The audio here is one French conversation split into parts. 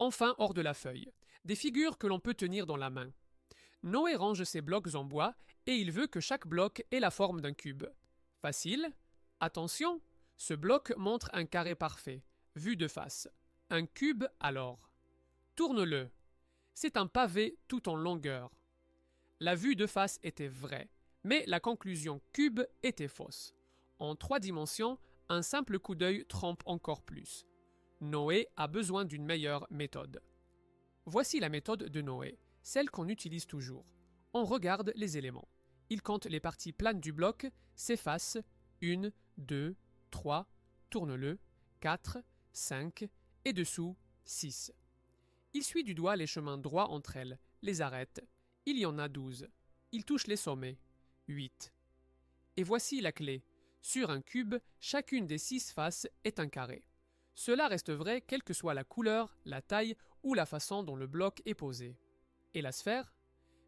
Enfin, hors de la feuille, des figures que l'on peut tenir dans la main. Noé range ses blocs en bois et il veut que chaque bloc ait la forme d'un cube. Facile? Attention, ce bloc montre un carré parfait, vu de face. Un cube alors. Tourne-le. C'est un pavé tout en longueur. La vue de face était vraie, mais la conclusion cube était fausse. En 3 dimensions, un simple coup d'œil trompe encore plus. Noé a besoin d'une meilleure méthode. Voici la méthode de Noé, celle qu'on utilise toujours. On regarde les éléments. Il compte les parties planes du bloc, ses faces, 1, 2, 3, tourne-le, 4, 5, et dessous, 6. Il suit du doigt les chemins droits entre elles, les arrête. Il y en a 12. Il touche les sommets, 8. Et voici la clé. Sur un cube, chacune des 6 faces est un carré. Cela reste vrai quelle que soit la couleur, la taille ou la façon dont le bloc est posé. Et la sphère?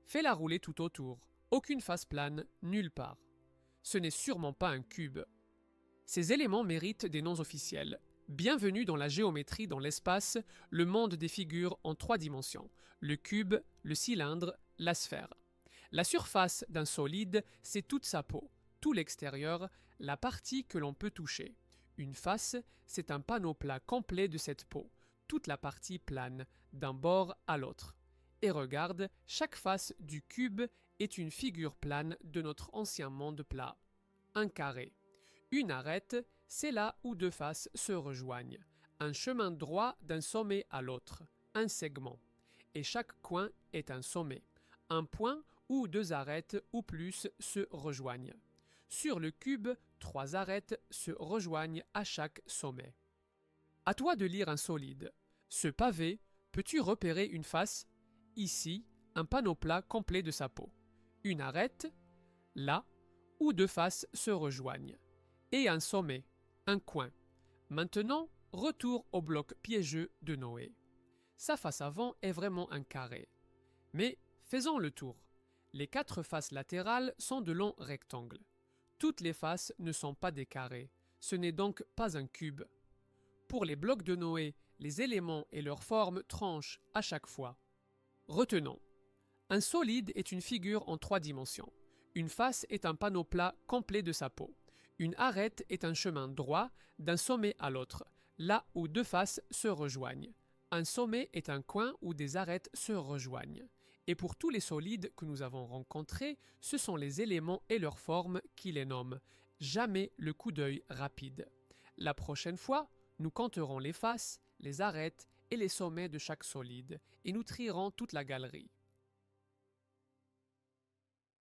Fais-la rouler tout autour. Aucune face plane, nulle part. Ce n'est sûrement pas un cube. Ces éléments méritent des noms officiels. Bienvenue dans la géométrie dans l'espace, le monde des figures en 3 dimensions. Le cube, le cylindre, la sphère. La surface d'un solide, c'est toute sa peau, tout l'extérieur, la partie que l'on peut toucher. Une face, c'est un panneau plat complet de cette peau, toute la partie plane, d'un bord à l'autre. Et regarde, chaque face du cube est une figure plane de notre ancien monde plat. Un carré. Une arête, c'est là où 2 faces se rejoignent. Un chemin droit d'un sommet à l'autre. Un segment. Et chaque coin est un sommet. Un point où 2 arêtes ou plus se rejoignent. Sur le cube, 3 arêtes se rejoignent à chaque sommet. À toi de lire un solide. Ce pavé, peux-tu repérer une face? Ici, un panneau plat complet de sa peau. Une arête, là, où 2 faces se rejoignent. Et un sommet, un coin. Maintenant, retour au bloc piégeux de Noé. Sa face avant est vraiment un carré. Mais faisons le tour. Les 4 faces latérales sont de longs rectangles. Toutes les faces ne sont pas des carrés. Ce n'est donc pas un cube. Pour les blocs de Noé, les éléments et leurs formes tranchent à chaque fois. Retenons. Un solide est une figure en 3 dimensions. Une face est un panneau plat complet de sa peau. Une arête est un chemin droit d'un sommet à l'autre, là où 2 faces se rejoignent. Un sommet est un coin où des arêtes se rejoignent. Et pour tous les solides que nous avons rencontrés, ce sont les éléments et leurs formes qui les nomment, jamais le coup d'œil rapide. La prochaine fois, nous compterons les faces, les arêtes et les sommets de chaque solide, et nous trierons toute la galerie.